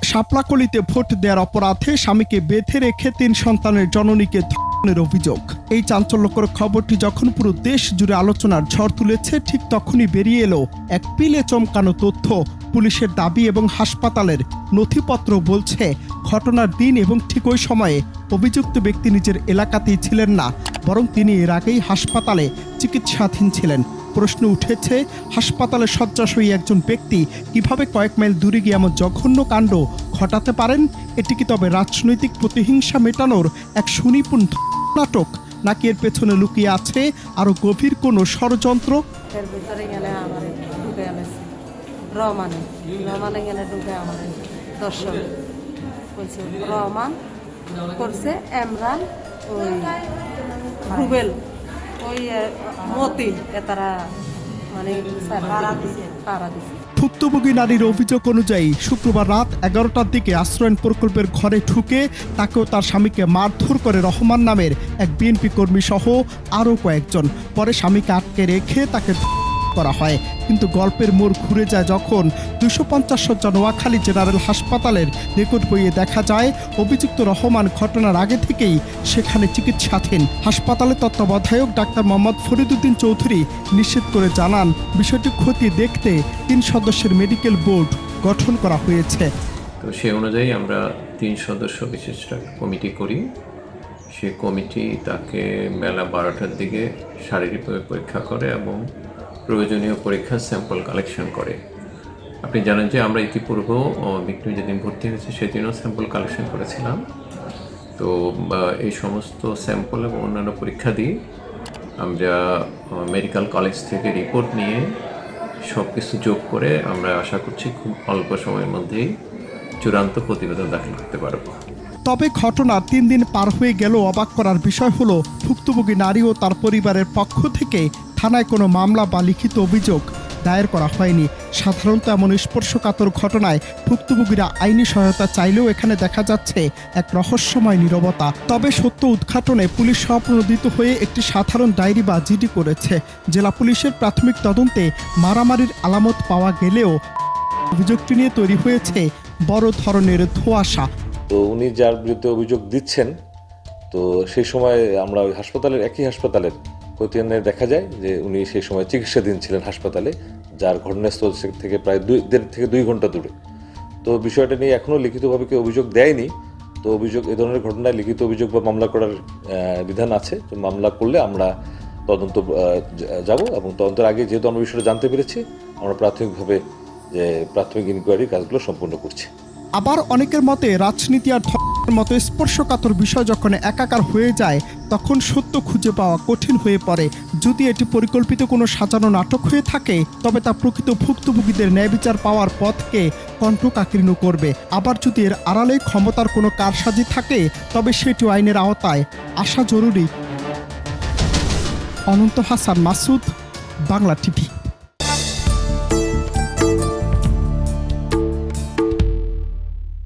শাপলাকলিতে vote দেওয়ার অপরাধে স্বামীকে বেঁধে রেখে 3 সন্তানের জননীকে ধর্ষণের অভিযোগ। এই চাঞ্চল্যকর খবরটি যখন পুরো দেশ জুড়ে আলোচনার ঝড় তুলেছে, ঠিক তখনই বেরিয়ে এলো এক পিলে চমকানো তথ্য। পুলিশের দাবি এবং হাসপাতালের নথিপত্র বলছে, ঘটনার দিন এবং ঠিক ওই সময়ে অভিযুক্ত ব্যক্তি নিজের এলাকাতেই ছিলেন না, বরং তিনি এর আগেই হাসপাতালে চিকিৎসাধীন ছিলেন। প্রশ্ন উঠেছে, হাসপাতালে শয্যাশয়ী একজন ব্যক্তি কিভাবে কয়েক মাইল দূরে গিয়ে এমন জঘন্য কাণ্ড ঘটাতে পারেন? এটি কি তবে রাজনৈতিক প্রতিহিংসা মেটানোর এক সুনিপুণ নাটক, নাকি এর পেছনে লুকিয়ে আছে আরো গভীর কোনো ষড়যন্ত্র? রহমান করছে এমরান, ওই রুবেল, ওই মতিন, তারা মানে পাড়া দিছে। ভুক্তভোগী নারীর অভিযোগ অনুযায়ী শুক্রবার রাত 11টার দিকে আশ্রয়ণ প্রকল্পের ঘরে ঢুকে তাকেও তার স্বামীকে মারধর করে রহমান নামের এক বিএনপি কর্মী সহ আরও কয়েকজন। পরে স্বামীকে আটকে রেখে তাকে করা হয়। কিন্তু গল্পের মোড় ঘুরে যায় যখন 250 শয্যা নোয়াখালী জেনারেল হাসপাতালের রেকর্ড বইয়ে দেখা যায় অভিযুক্ত রহমান ঘটনার আগে থেকেই সেখানে চিকিৎসাধীন। হাসপাতালের তত্ত্বাবধায়ক ডাক্তার মোহাম্মদ ফরিদুদ্দিন চৌধুরী নিশ্চিত করে জানান, বিষয়টি খতিয়ে দেখতে 3 সদস্যের মেডিকেল বোর্ড গঠন করা হয়েছে। তো সে অনুযায়ী আমরা 3 সদস্য বিশিষ্ট কমিটি করি। সে কমিটি তাকে বেলা 12টার দিকে শারীরিকভাবে পরীক্ষা করে এবং প্রয়োজনীয় পরীক্ষার স্যাম্পল কালেকশন করে। আপনি জানেন যে আমরা ইতিপূর্বেও ভিক্টিম যেদিন ভর্তি হয়েছে সেদিনও স্যাম্পল কালেকশন করেছিলাম। তো এই সমস্ত স্যাম্পল এবং অন্যান্য পরীক্ষা দিয়ে আমরা মেডিকেল কলেজ থেকে রিপোর্ট নিয়ে সব কিছু যোগ করে আমরা আশা করছি খুব অল্প সময়ের মধ্যেই চূড়ান্ত প্রতিবেদন দাখিল করতে পারবো। তবে ঘটনার 3 দিন পার হয়ে গেল অবাক করার বিষয় হলো, ভুক্তভোগী নারী ও তার পরিবারের পক্ষ থেকে থানায় কোনো মামলা বা লিখিত অভিযোগ দায়ের করা হয়নি। সাধারণত এমন স্পর্শকাতর ঘটনায় ভুক্তভোগীরা আইনি সহায়তা চাইলেও এখানে দেখা যাচ্ছে এক রহস্যময় নীরবতা। তবে সত্য উদ্ঘাটনে পুলিশ স্বপ্রণোদিত হয়ে একটি সাধারণ ডায়েরি বা জিডি করেছে। জেলা পুলিশের প্রাথমিক তদন্তে মারামারির আলামত পাওয়া গেলেও অভিযোগটি নিয়ে তৈরি হয়েছে বড় ধরনের ধোঁয়াশা। তো উনি যার বিরুদ্ধে অভিযোগ দিচ্ছেন, তো সেই সময় আমরা ওই হাসপাতালের একই হাসপাতালের খতিয়ানে দেখা যায় যে উনি সেই সময় চিকিৎসাধীন ছিলেন হাসপাতালে, যার ঘটনাস্থল থেকে প্রায় 1.5 থেকে 2 ঘন্টা দূরে। তো বিষয়টা নিয়ে এখনও লিখিতভাবে কেউ অভিযোগ দেয়নি। তো অভিযোগ এ ধরনের ঘটনায় লিখিত অভিযোগ বা মামলা করার বিধান আছে। তো মামলা করলে আমরা তদন্ত যাব এবং তদন্তের আগে যেহেতু আমরা বিষয়টা জানতে পেরেছি, আমরা প্রাথমিকভাবে যে প্রাথমিক ইনকোয়ারি কাজগুলো সম্পূর্ণ করছি। আবার অনেকের মতে রাজনীতি আর ধর্মের মতো স্পর্শকাতর বিষয় যখন একাকার হয়ে যায়, তখন সত্য খুঁজে পাওয়া কঠিন হয়ে পড়ে। যদি এটি পরিকল্পিত কোনো সাজানো নাটক হয়ে থাকে, তবে তা প্রকৃত ভুক্তভোগীদের ন্যায় বিচার পাওয়ার পথকে কণ্ঠকাকীর্ণ করবে। আবার যদি এর আড়ালে ক্ষমতার কোনো কারসাজি থাকে, তবে সেটি আইনের আওতায় আসা জরুরি। অনন্ত হাসান মাসুদ, বাংলা টিভি।